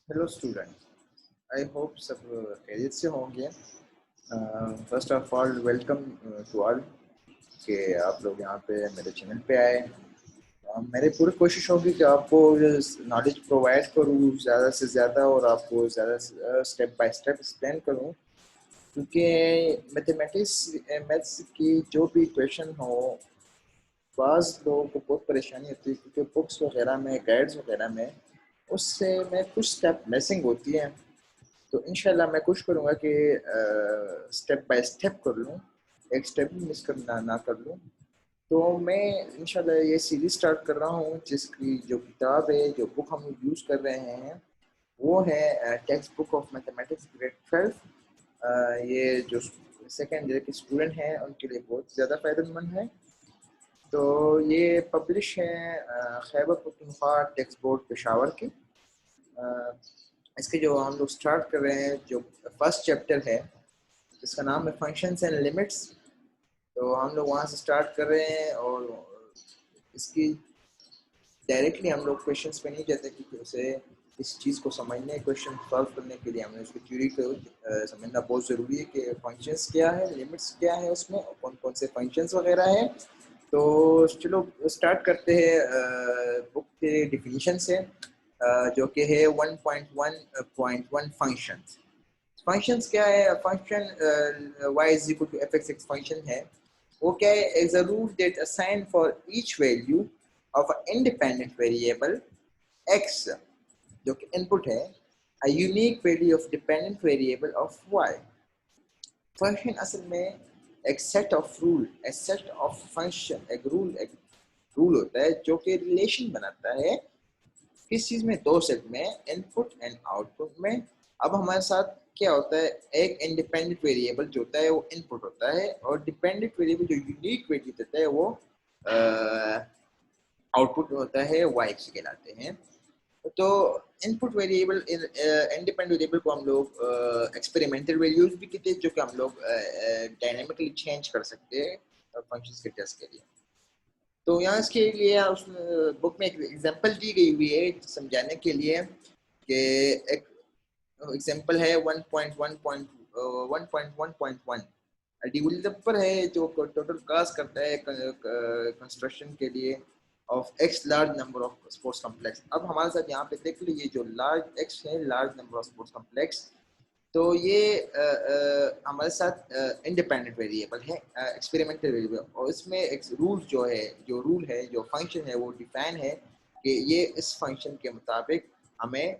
Hello student, I hope सब खैरियत से होंगे। First of all welcome to all कि आप लोग यहाँ पे मेरे चैनल पे आए। मेरी पूरी कोशिश होगी कि आपको नॉलेज प्रोवाइड करूँ ज़्यादा से ज़्यादा और आपको ज़्यादा स्टेप बाय स्टेप एक्सप्लेन करूँ, क्योंकि मैथमेटिक्स मैथ्स की जो भी क्वेश्चन हो बाज़ लोगों को बहुत परेशानी होती है, क्योंकि बुक्स वगैरह में गाइड्स वगैरह में उससे में कुछ स्टेप मिसिंग होती हैं। तो इंशाल्लाह मैं कोशिश करूँगा कि स्टेप बाय स्टेप कर लूँ, एक स्टेप भी मिस करना ना कर लूँ। तो मैं इंशाल्लाह ये सीरीज स्टार्ट कर रहा हूँ, जिसकी जो किताब है, जो बुक हम यूज़ कर रहे हैं, वो है text book of mathematics grade 12। ये जो सेकेंड ईयर के स्टूडेंट हैं उनके लिए बहुत ज़्यादा फ़ायदेमंद है। तो ये पब्लिश है खैबर पख्तूनख्वा टेक्स्ट बोर्ड पेशावर की। इसके जो हम लोग स्टार्ट कर रहे हैं, जो फर्स्ट चैप्टर है जिसका नाम है फंक्शंस एंड लिमिट्स, तो हम लोग वहाँ से स्टार्ट कर रहे हैं। और इसकी डायरेक्टली हम लोग क्वेश्चंस पे नहीं जाते, क्योंकि उसे इस चीज़ को समझने, क्वेश्चन सॉल्व करने के लिए हमें उसकी थ्योरी को समझना बहुत ज़रूरी है कि फंक्शंस क्या है, लिमिट्स क्या है, उसमें कौन कौन से फंक्शंस वगैरह हैं। तो चलो स्टार्ट करते हैं बुक के डिफिनीशन से, जो कि है 1.1.1 फंक्शंस। फंक्शंस क्या है? Function y is equal to f x x function है। वो क्या है? Is a rule that assign for each value of a independent variable x, जो कि इनपुट है, a unique value of dependent variable of y। Function असल में एक सेट ऑफ रूल, एक सेट ऑफ फंक्शन, एक रूल होता है जो कि रिलेशन बनाता है किस चीज में? दो सेट में, इनपुट एंड आउटपुट में। अब हमारे साथ क्या होता है? एक इंडिपेंडेंट वेरिएबल जो होता है वो इनपुट होता है, और डिपेंडेंट वेरिएबल जो यूनिक वैल्यू देता है वो आउटपुट होता है, वाई कहलाते हैं। तो इनपुट वेरिएबल, इंडिपेंडेंट वेरिएबल को हम लोग एक्सपेरिमेंटल वैल्यूज भी कहते हैं, जो कि हम लोग डायनेमिकली चेंज कर सकते हैं फंक्शंस के टेस्ट के लिए। तो यहाँ इसके लिए उस बुक में एक एग्जांपल दी गई हुई है समझाने के लिए, कि एक एग्जांपल है 1.1.1 डेवलपर है जो टोटल कास्ट करता है कंस्ट्रक्शन के लिए of x large number of sports complex. अब हमारे साथ यहाँ पे देख लीजिए, जो लार्ज एक्स है, large number of sports complex, तो ये हमारे साथ इंडिपेंडेंट वेरिएबल है, एक्सपेरिमेंटल वेरिएबल, और इसमें एक रूल जो फंक्शन है वो डिफाइन है कि ये इस फंक्शन के मुताबिक हमें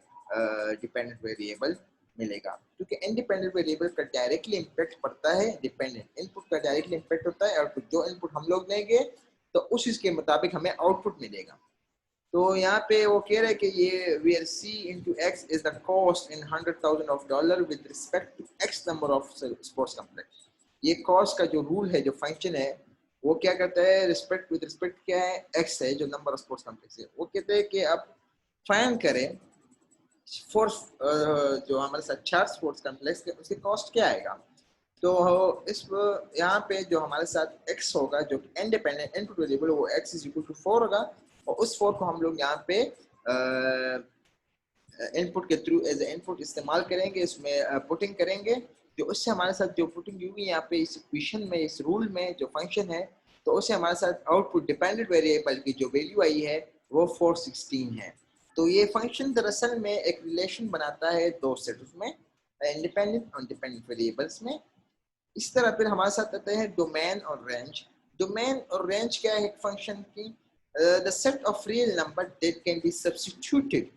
डिपेंडेंट वेरिएबल मिलेगा, क्योंकि इंडिपेंडेंट वेरिएबल का डायरेक्टली इम्पैक्ट पड़ता है डिपेंडेंट इनपुट का, डायरेक्टली इम्पैक्ट होता है, और जो इनपुट हम लोग लेंगे तो उस चीज के मुताबिक हमें आउटपुट मिलेगा। तो यहाँ पे वो कह रहे हैं कि ये where c into x is the cost in $100,000 with respect to x number of sports complex. ये कॉस्ट का जो रूल है, जो फंक्शन है, वो क्या करता है? रिस्पेक्ट विद रिस्पेक्ट क्या है? एक्स है, जो नंबर ऑफ स्पोर्ट्स कॉम्प्लेक्स है। वो कहते हैं कि आप फाइंड करें फोर, जो हमारे साथ 4 स्पोर्ट्स कॉम्प्लेक्स के, उसकी कॉस्ट क्या आएगा। तो इस यहाँ पे जो हमारे साथ x होगा, जो इंडिपेंडेंट इनपुट वेरिएबल, वो x इज इक्वल टू 4 होगा, और उस 4 को हम लोग यहाँ पे इनपुट के थ्रू एज इनपुट इस्तेमाल करेंगे, इसमें पुटिंग करेंगे। जो उससे हमारे साथ जो पुटिंग होगी यहाँ पे इस इक्वेशन में, इस रूल में जो फंक्शन है, तो उससे हमारे साथ आउटपुट डिपेंडेंट वेरिएबल की जो वैल्यू आई है वो 416 है। तो ये फंक्शन दरअसल में एक रिलेशन बनाता है दो सेट, उसमें इंडिपेंडेंट और डिपेंडेंट वेरिएबल्स में। इस तरह फिर हमारे साथ आते हैं डोमेन और रेंज। डोमेन और रेंज क्या है एक फंक्शन की? The set of real number that can be substituted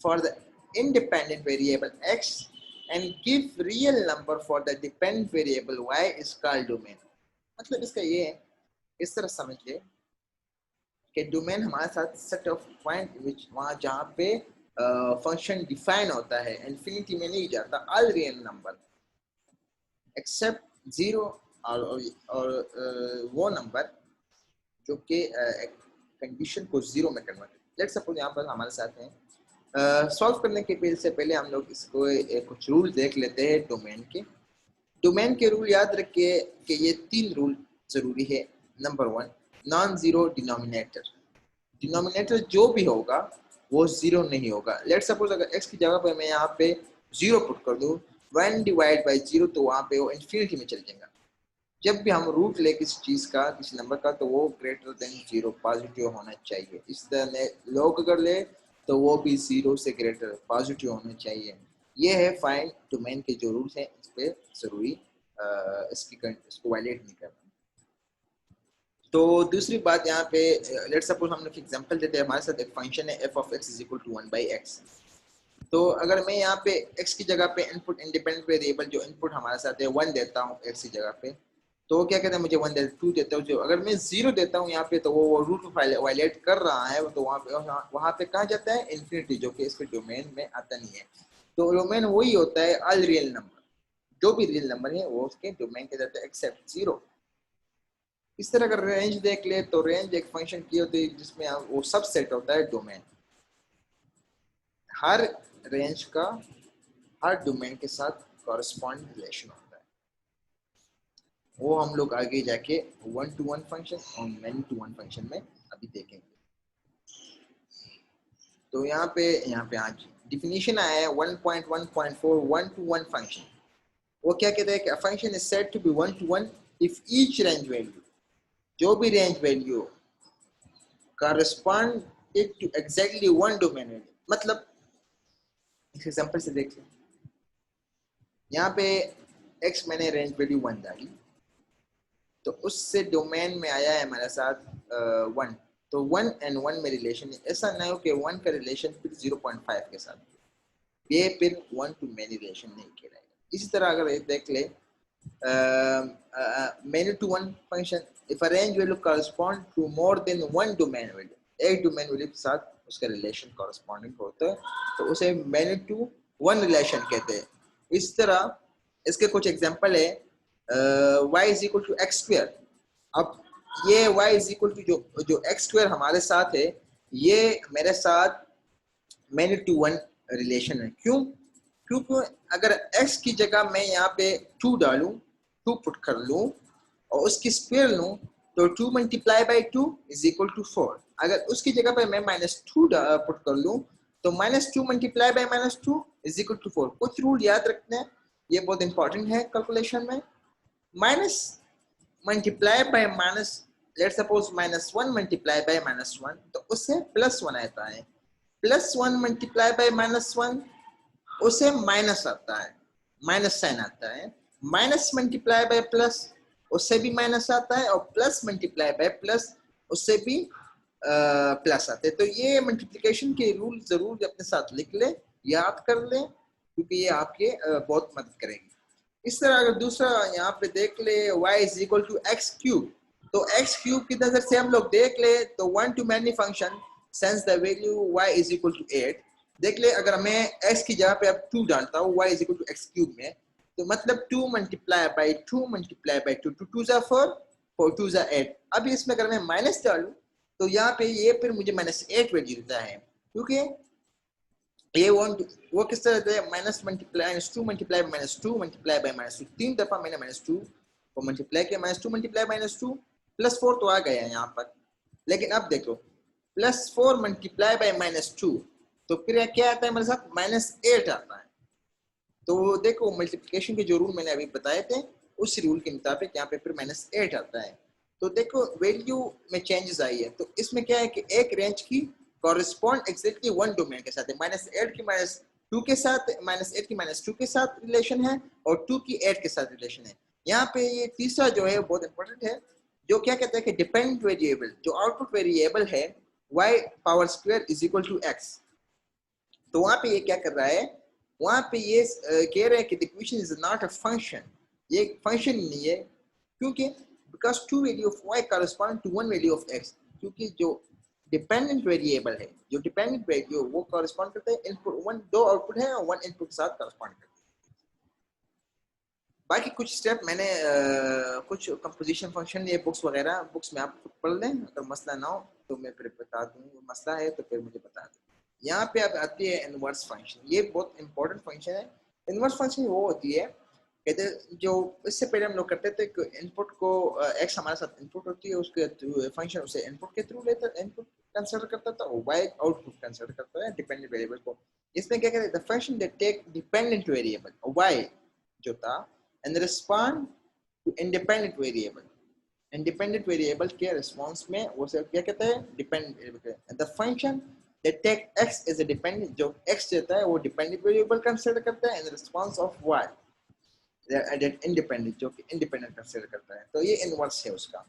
for the independent variable x and give real number for the dependent variable y is called domain। मतलब इसका ये है, इस तरह समझिए कि डोमेन हमारे साथ सेट ऑफ पॉइंट विच, वहाँ जहाँ पे फंक्शन डिफाइन होता है, इन्फिनिटी में नहीं जाता, all real number except zero, और वो नंबर जो कि कंडीशन को जीरो में कन्वर्ट। लेट्स सपोज यहाँ पर हमारे साथ है, सॉल्व करने के पहले से पहले हम लोग इसको कुछ रूल देख लेते हैं डोमेन के। डोमेन के रूल याद रखिए कि ये 3 रूल जरूरी है। Number 1, non zero denominator. Denominator जो भी होगा वो 0 नहीं होगा। लेट सपोज अगर x की जगह पर मैं यहाँ पे 0 पुट कर दूँ, 1 डिवाइड बाई 0, तो वहाँ पे वो इन्फिनिटी में चल जाएगा। जब भी हम रूट ले किसी चीज़ का, किसी नंबर का, तो वो ग्रेटर देन 0 पॉजिटिव होना चाहिए। इस तरह लॉग अगर ले तो वो भी 0 से ग्रेटर पॉजिटिव होना चाहिए। ये है फाइंड डोमेन के जो रूल्स हैं, इस पे ज़रूरी इसको वायलेट नहीं करना। तो दूसरी बात यहाँ पे, लेट सपोज हम लोग एग्जांपल देते हैं, हमारे साथ एक फंक्शन है f of x is equal to 1/x। तो अगर मैं यहाँ पे x की जगह पे इनपुट इंडिपेंडेंट वेरिएबल जो इनपुट हमारे साथ है 1 देता हूँ x की जगह पे, तो क्या कहते हैं, मुझे 1 देता 2 देता हूँ। जो अगर मैं 0 देता हूँ यहाँ पे, तो वो रूट वायलेट कर रहा है, तो वहाँ पे कहाँ जाता है, इन्फिनिटी, जो कि इसके डोमेन में आता नहीं है। तो डोमेन वही होता है ऑल रियल नंबर, जो भी रियल नंबर है वो उसके डोमेन के जाता है एक्सेप्ट 0। इस तरह अगर रेंज देख ले, तो रेंज एक फंक्शन की होती है जिसमें वो सब सेट होता है डोमेन। हर रेंज का हर डोमेन के साथ कॉरेस्पॉन्ड रिलेशन होता है। वो हम लोग आगे जाके 1-to-1 फंक्शन और many-to-1 फंक्शन में अभी देखेंगे। तो यहाँ पे आज डिफिनीशन आया है 1.1.4 1-to-1 फंक्शन। वो क्या कहते हैं कि function is said to be 1-to-1 if each range value, जो भी range value correspond it to exactly one domain value। मतलब इस एग्जांपल से देख लें, यहाँ पे x मैंने रेंज वैल्यू 1 डाली, तो उससे डोमेन में आया है हमारे साथ 1, तो 1 and 1 में रिलेशन है। ऐसा नहीं हो कि 1 का रिलेशन फिर 0.5 के साथ, ये फिर 1 to many रिलेशन नहीं कहलाएगा। इसी तरह अगर देख ले many-to-1 function, if a range value correspond to more than one domain value, एक डोमेन वैल्यू के साथ उसका रिलेशन कॉरेस्पॉन्डिंग होता है, तो उसे many-to-1 रिलेशन कहते हैं। इस तरह इसके कुछ एग्जांपल है, y is equal to x square. अब ये y इज इक्वल टू जो एक्स स्क्वायर हमारे साथ है, ये मेरे साथ many-to-1 रिलेशन है। क्यों? क्योंकि अगर x की जगह मैं यहाँ पे 2 डालूं, 2 पुट कर लूं और उसकी स्क्वायर लूं, तो 2 multiply by 2 is equal to 4। अगर उसकी जगह पे मैं -2 पुट कर लूं, तो -2 multiply by -2 is equal to 4। कुछ रूल याद रखना है, ये बहुत इंपॉर्टेंट है कैलकुलेशन में। Minus multiply by minus, let suppose -1 multiply by -1, तो उससे +1 आता है। +1 मल्टीप्लाई बाय -1, उसे माइनस आता है, माइनस साइन आता है। माइनस मल्टीप्लाई बाय प्लस, उससे भी माइनस आता है, और प्लस मल्टीप्लाई बाय प्लस, उससे भी प्लस आते हैं। तो ये मल्टीप्लिकेशन के रूल जरूर अपने साथ लिख ले, याद कर ले, क्योंकि ये आपके बहुत मदद करेंगे। इस तरह अगर दूसरा यहाँ पे देख ले, y is equal to x cube, तो एक्स क्यूब की नजर से हम लोग देख ले, तो 1 to many function sense the value y is equal to 8। देख ले, अगर मैं x की जगह पे अब 2 डालता हूँ, y is equal to x cube में, तो मतलब 2 मल्टीप्लाई बाई 2 मल्टीप्लाई बाई 2, 2 2 4, 4 2 8। अब इसमें अगर मैं माइनस डालूं, तो यहाँ पे ये फिर मुझे -8 वैल्यू देता है, क्योंकि ये वो किस तरह देता है, -2 मल्टीप्लाई -2 मल्टीप्लाई बाई -2, 3 दफा मैंने -2 को मल्टीप्लाई किया, -2 मल्टीप्लाई -2 +4 तो आ गया है यहाँ पर। लेकिन अब देखो, +4 मल्टीप्लाई बाई -2, तो फिर क्या आता है मेरे साथ, -8 आता है। तो देखो मल्टीप्लिकेशन के जो रूल मैंने अभी बताए थे, उस रूल के मुताबिक यहाँ पे फिर -8 आता है। तो देखो वैल्यू में चेंजेस आई है। तो इसमें क्या है कि एक रेंज की कॉरेस्पॉन्ड एक्जैक्टली वन डोमेन के साथ है, -8 की -2 के साथ, -8 की -2 के साथ रिलेशन है, और 2 की 8 के साथ रिलेशन है। यहाँ पे ये तीसरा जो है बहुत इंपॉर्टेंट है, जो क्या कहता है कि डिपेंडेंट वेरिएबल, जो आउटपुट वेरिएबल है y power square is equal to x। तो वहां पे ये क्या कर रहा है, वहां पे ये कह रहे हैं कि the equation is not a function, ये फंक्शन नहीं है। क्योंकि because two value of y correspond to one value of x, क्योंकि जो डिपेंडेंट वेरिएबल है, जो डिपेंडेंट वैल्यू वो कॉरेस्पॉन्ड करते हैं इनपुट, वन दो आउटपुट है और वन इनपुट के साथ कॉरेस्पॉन्ड करते हैं। बाकी कुछ स्टेप मैंने कुछ कंपोजिशन फंक्शन, ये बुक्स वगैरह, बुक्स में आप खुद पढ़ लें, अगर मसला ना हो तो मैं फिर बता दूँ, मसला है तो फिर मुझे बता दें। यहाँ पे अब आती है इनवर्स फंक्शन, ये बहुत इंपॉर्टेंट फंक्शन है। इनवर्स फंक्शन वो होती है, कहते जो इससे पहले हम लोग करते थे कि इनपुट को x हमारे साथ इनपुट होती है, उसके थ्रू फंक्शन उसे इनपुट के थ्रू लेता है, इनपुट कंसिडर करता है तो y आउटपुट कंसिडर करता है डिपेंडेंट वेरिएबल को। इसमें क्या कहते हैं, the function that take dependent variable y जो था and respond to independent variable, independent variable के रिस्पांस में वो सब क्या कहते हैं, dependent variable. The function that take x as a dependent, जो x देता है वो डिपेंडेंट वेरिएबल कंसीडर करता है इन response of y that independent, जो कि इंडिपेंडेंट कंसीडर करता है। तो ये इनवर्स है उसका।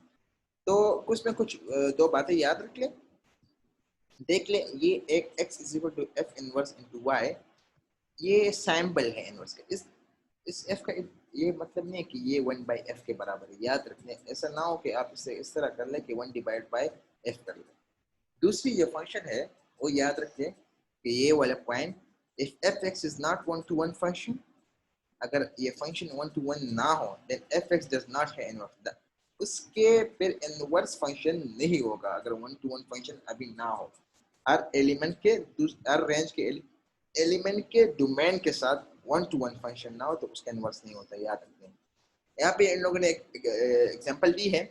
तो कुछ में कुछ दो बातें याद रख ले, देख ले। ये एक x is equal to f inverse into y, ये सैंपल है इनवर्स का। इस f का ये मतलब नहीं है कि ये 1 बाई एफ के बराबर है, याद रखने। ऐसा ना हो कि आप इसे इस तरह कर ले कि 1 डिवाइड बाई एफ कर ले। दूसरी जो फंक्शन है वो याद रखें कि ये वाला point, if f x is not 1 to 1 function, अगर ये फंक्शन 1 टू 1 ना हो then f x does not है इनवर्स, उसके फिर इनवर्स फंक्शन नहीं होगा अगर 1 टू 1 फंक्शन अभी ना हो। हर एलिमेंट के हर रेंज के एलिमेंट के डोमेन के साथ 1 टू 1 फंक्शन ना हो तो उसका इनवर्स नहीं होता, याद रखते हैं। यहाँ पे इन लोगों ने एक एग्जांपल दी है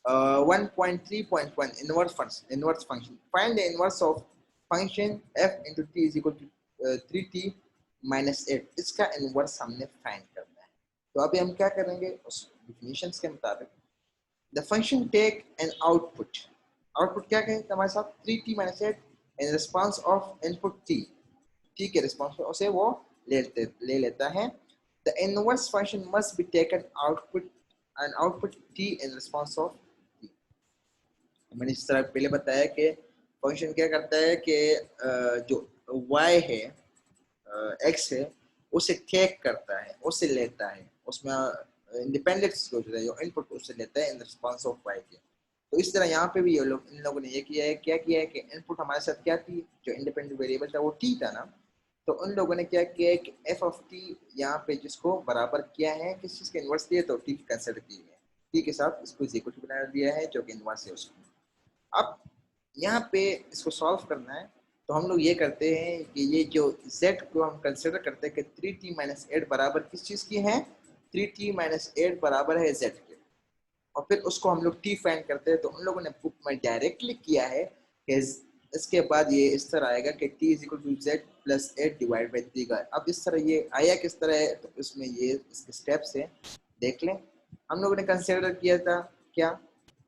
1.3.1 inverse function, find the inverse of function f into t is equal to 3t minus 8, इसका इनवर्स हमने फाइंड करना है। तो अभी हम क्या करेंगे, उस डिफिनेशंस के मुताबिक the function take an output, output क्या कहें हमारे साथ 3t minus 8 in response of input t के रिस्पांस में उसे वो ले लेता है। The inverse function must be taken output t in response of t। मैंने इस तरह पहले बताया कि फंक्शन क्या करता है कि जो y है x है उसे टेक करता है, उसे लेता है, उसमें इंडिपेंडेंस जो है जो इनपुट उसे लेता है इन रिस्पांस ऑफ y के। तो इस तरह यहाँ पे भी ये लोग इन लोगों ने ये किया है, क्या किया है कि इनपुट हमारे साथ क्या थी, जो इंडिपेंडेंट वेरिएबल था वो t था ना, तो उन लोगों ने क्या किया है कि एफ ऑफ टी यहाँ पे जिसको बराबर किया है किस चीज़ के इनवर्स दिए, तो टी कंसिडर की है, टी के साथ इसको इक्वल टू बना दिया है जो कि इनवर्स है उसको। अब यहाँ पे इसको सॉल्व करना है तो हम लोग ये करते हैं कि ये जो z को हम कंसिडर करते हैं कि 3t माइनस 8 बराबर किस चीज़ की है, 3t माइनस 8 बराबर है z के, और फिर उसको हम लोग t फाइंड करते हैं। तो उन लोगों ने बुक में डायरेक्टली किया है कि इसके बाद ये इस तरह आएगा कि t is equal to z plus 8 divide by 3 का। अब इस तरह ये आया किस तरह है, तो इसमें ये इसके स्टेप्स है, देख लें। हम लोगों ने कंसिडर किया था क्या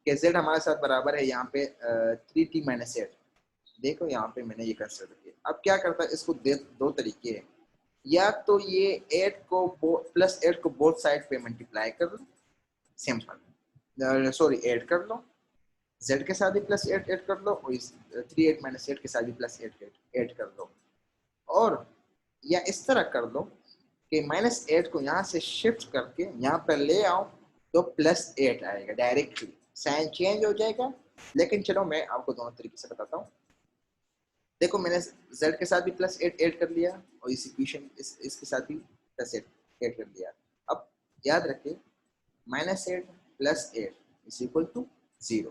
कि z हमारे साथ बराबर है यहाँ पे 3t माइनस 8, देखो यहाँ पे मैंने ये कंसिडर किया। अब क्या करता है, इसको दो तरीके हैं, या तो ये 8 को प्लस 8 को बोथ साइड पे मल्टीप्लाई कर लो, सेम सॉरी ऐड कर लो, z के साथ भी प्लस 8 ऐड कर लो और इस 3 8 माइनस 8 के साथ भी प्लस 8 ऐड कर लो, और या इस तरह कर लो कि माइनस 8 को यहाँ से शिफ्ट करके यहाँ पर ले आओ तो प्लस 8 आएगा, डायरेक्टली साइन चेंज हो जाएगा। लेकिन चलो मैं आपको दोनों तरीके से बताता हूँ। देखो मैंने z के साथ भी प्लस 8 ऐड कर लिया और इस इक्वेशन इसके साथ भी प्लस 8 ऐड कर लिया। अब याद रखिए minus 8 plus 8 is equal to 0,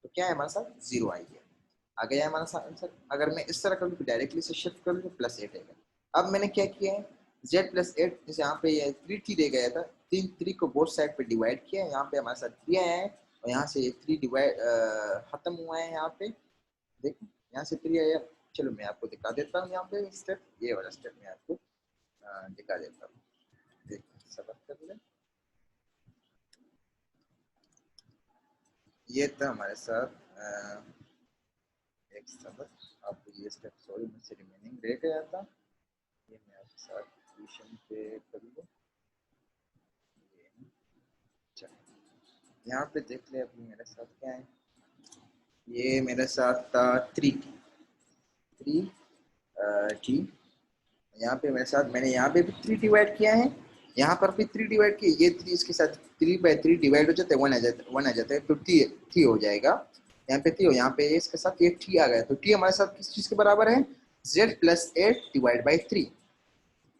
तो क्या है हमारे साथ 0 आई है, आ गया हमारा साथ आंसर। अगर मैं इस तरह करूँ तो डायरेक्टली से शिफ्ट करूँ तो प्लस 8 आएगा। अब मैंने क्या किया है, z प्लस 8 जैसे यहाँ पे ये 3t रह गया था, 3 को बोथ साइड पे डिवाइड किया, यहाँ पे हमारे साथ 3 आया है और यहाँ से 3 डिवाइड खत्म हुआ है, यहाँ पे देखो यहाँ से 3 आया। चलो मैं आपको दिखा देता हूँ, यहाँ पे स्टेप, ये वाला स्टेप मैं आपको दिखा देता हूँ, देखो सबर कर ले। ये था हमारे साथ एक सबक, आपको ये स्टेप सॉरी मुझसे रिमेनिंग रह गया था, ये मैं आपके साथ ट्यूशन पे कर लूँ। यहाँ पे देख ले अभी मेरे साथ क्या है, ये मेरे साथ था 3t यहाँ पे मेरे साथ मैंने यहाँ पे भी 3 डिवाइड किया है, यहाँ पर भी 3 डिवाइड किया, ये 3 इसके साथ 3/3 डिवाइड हो जाता है, 1 आ जाता है तो t हो जाएगा, यहाँ पे t हो, यहाँ पे इसके साथ ये t आ गया, तो t हमारे साथ किस चीज़ के बराबर है, z प्लस 8 डिवाइड बाई 3।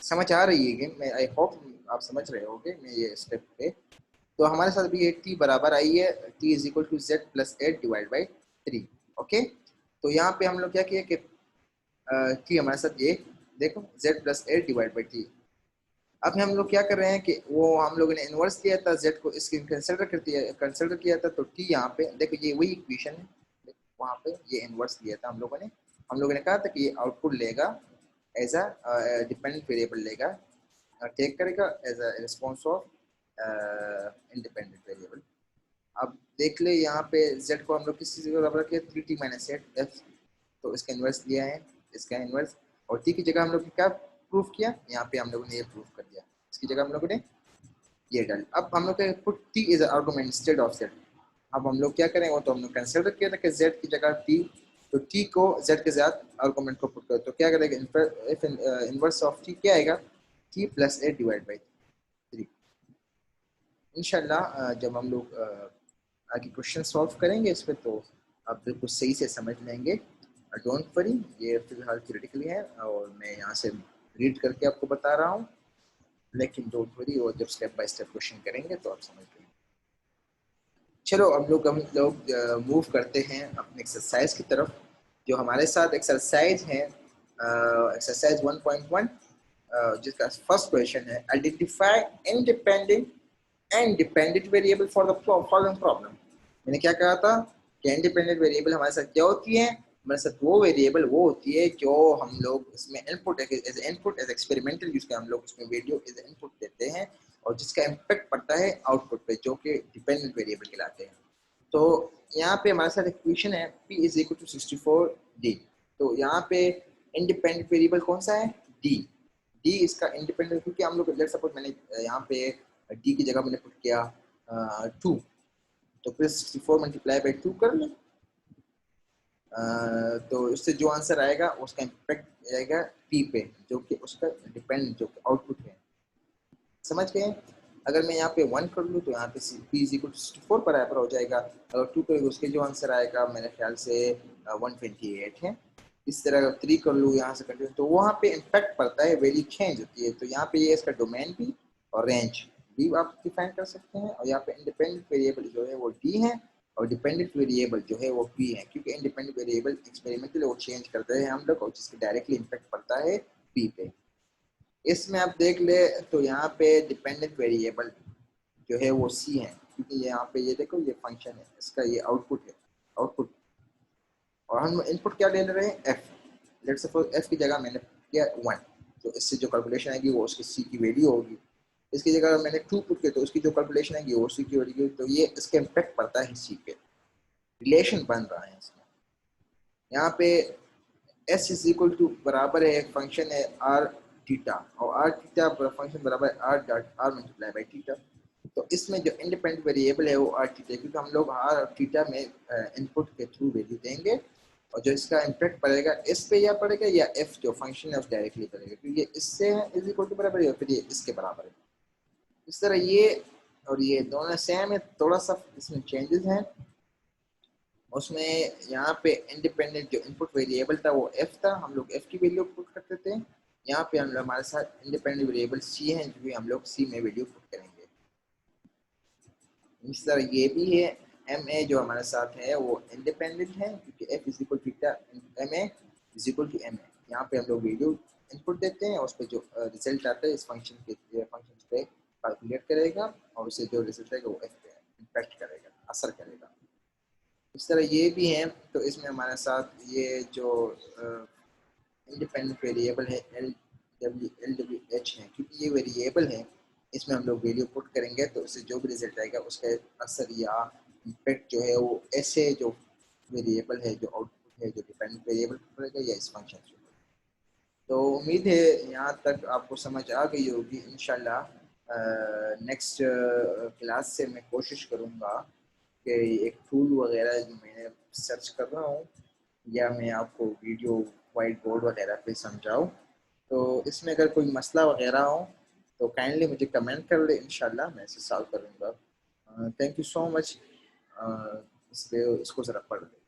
समझ आ रही है कि मैं, आई होप आप समझ रहे होगे मैं ये स्टेप पे। तो हमारे साथ भी ये t बराबर आई है, t is equal to z plus 8 divide by 3। Okay, तो यहाँ पे हम लोग क्या किया कि t हमारे साथ ये देखो z प्लस 8 डिवाइड बाई 3। अब हम लोग क्या कर रहे हैं कि वो हम लोगों ने इन्वर्स किया था z को, इसके कंसिडर किया था, तो t यहाँ पे देखो ये वही इक्वेशन है, वहाँ पे ये इन्वर्स लिया था हम लोगों ने कहा था कि ये आउटपुट लेगा एज अ डिपेंडेंट वेरिएबल लेगा, टेक करेगा as a response of independent variable. अब देख ले यहाँ पे z को हम लोग किस चीज़ के बराबर किया, 3t माइनस f, तो इसका इन्वर्स लिया है, इसका इन्वर्स, और t की जगह हम लोग ने क्या प्रूफ किया, यहाँ पे हम लोगों ने ये प्रूफ कर दिया, इसकी जगह हम लोगों ने ये डाल। अब हम लोग put t is argument instead of z। अब हम लोग क्या करें, वो तो हम लोग कंसिडर किया था कि z की जगह t, तो t को z के साथ आर्गुमेंट को पुट करो तो क्या करेगा, इनवर्स ऑफ t क्या आएगा, t plus a divide by 3। इंशाल्लाह जब हम लोग आगे क्वेश्चन सॉल्व करेंगे इस पे तो आप बिल्कुल सही से समझ लेंगे। डोंट वरी, ये फिलहाल थ्योरेटिकली है और मैं यहाँ से रीड करके आपको बता रहा हूँ, लेकिन डोंट वरी, और जब स्टेप बाय स्टेप क्वेश्चन करेंगे तो आप समझ लेंगे। चलो अब हम लोग मूव करते हैं अपने एक्सरसाइज की तरफ। जो हमारे साथ एक्सरसाइज है एक्सरसाइज 1.1, जिसका फर्स्ट क्वेश्चन है identify independent and dependent variable for the following problem. मैंने क्या कहा था कि इंडिपेंडेंट वेरिएबल हमारे साथ क्या होती है, हमारे साथ वो वेरिएबल वो होती है जो हम लोग इसमें इनपुट एज एक्सपेरिमेंटल यूज के हम लोग उसमें वीडियो एज इनपुट देते हैं और जिसका इम्पैक्ट पड़ता है आउटपुट पे, जो कि डिपेंडेंट वेरिएबल कहलाते हैं। तो यहाँ पे हमारे साथ इक्वेशन है p is equal to 64d। तो यहाँ पे इंडिपेंडेंट वेरिएबल कौन सा है, d। d इसका इंडिपेंडेंट, क्योंकि हम लोग लेट्स सपोज मैंने यहाँ पे d की जगह मैंने पुट किया 2, तो फिर 64 मल्टीप्लाई बाई 2 कर लें, तो इससे जो आंसर आएगा उसका इम्पैक्ट आएगा p पे, जो कि उसका डिपेंड जो आउटपुट है। समझ गए। अगर मैं यहाँ पे 1 कर लूँ तो यहाँ पे p इज इक्वल टू 64 बराबर हो जाएगा, अगर 2 करेंगे उसके जो आंसर आएगा मेरे ख्याल से 128 है। इस तरह अगर 3 कर लूँ यहाँ से कंटिन्यू, तो वहाँ पे इम्पैक्ट पड़ता है, वैल्यू चेंज होती है। तो यहाँ पे ये इसका डोमेन भी और रेंज भी आप डिफाइन कर सकते हैं। और यहाँ पे इंडिपेंडेंट वेरिएबल जो है वो d है और डिपेंडेंट वेरिएबल जो है वो p है, क्योंकि इंडिपेंडेंट वेरिएबल एक्सपेरिमेंटली वो चेंज करते हैं हम लोग और जिसके डायरेक्टली इम्पैक्ट पड़ता है p पे। इसमें आप देख ले तो यहाँ पे डिपेंडेंट वेरिएबल जो है वो c है, क्योंकि यहाँ पे ये देखो ये फंक्शन है, इसका ये आउटपुट है, आउटपुट, और हम इनपुट क्या ले रहे हैं f। लेट्स सपोज f की जगह मैंने किया 1, तो इससे जो कैलकुलेशन आएगी वो उसकी c की वैल्यू होगी। इसकी जगह मैंने 2 पुट किया तो उसकी जो कैलकुलेशन आएगी वो c की वैल्यू, तो ये इसका इम्पैक्ट पड़ता है c पे, रिलेशन बन रहा है इसमें। यहाँ पे s इज इक्वल टू बराबर है, एक फंक्शन है r थीटा, और r थीटा फंक्शन बराबर है r dot r multiply by theta. तो इसमें जो इंडिपेंडेंट वेरिएबल है वो r थीटा, क्योंकि हम लोग r और थीटा में इनपुट के थ्रू वैल्यू देंगे और जो इसका इम्पैक्ट पड़ेगा इस पे या पड़ेगा या f जो फंक्शन है उस डायरेक्टली पड़ेगा, क्योंकि इससे इज इक्वल टू बराबर है फिर ये इसके बराबर है। इस तरह ये और ये दोनों सेम है, थोड़ा सा इसमें चेंजेस हैं। उसमें यहाँ पे इंडिपेंडेंट जो इनपुट वेरिएबल था वो f था, हम लोग f की वैल्यू पुट करते थे। यहाँ पे हम लोग हमारे साथ इंडिपेंडेंट वेरिएबल c है, जो कि हम लोग c में वैल्यू पुट करेंगे। इस तरह ये भी है, ma जो हमारे साथ है वो इंडिपेंडेंट है, क्योंकि f is equal to ma is equal to ma। यहाँ पे हम लोग वैल्यू इनपुट देते हैं और उस पर जो रिजल्ट आता है इस फंक्शन पे कैलकुलेट करेगा और उससे जो रिजल्ट आएगा वो f पे इम्पैक्ट करेगा, असर करेगा। इस तरह ये भी है। तो इसमें हमारे साथ ये जो इंडिपेंडेंट वेरिएबल है LWH है, क्योंकि ये वेरिएबल है, इसमें हम लोग वैल्यू पुट करेंगे तो उससे जो भी रिजल्ट आएगा उसका असर या इम्पैक्ट जो है वो ऐसे जो वेरिएबल है, जो आउटपुट है, जो डिपेंडेंट वेरिएबल पड़ेगा या इस फंक्शन से। तो उम्मीद है यहाँ तक आपको समझ आ गई होगी। इंशाल्लाह नेक्स्ट क्लास से मैं कोशिश करूँगा कि एक टूल वगैरह जो मैंने सर्च कर रहा हूँ या मैं आपको वीडियो वाइट बोर्ड वगैरह पे समझाऊँ। तो इसमें अगर कोई मसला वगैरह हो तो काइंडली मुझे कमेंट कर ले, इंशाल्लाह मैं इसे सॉल्व करूँगा। Thank you so much. इसको ज़रा पढ़ लें।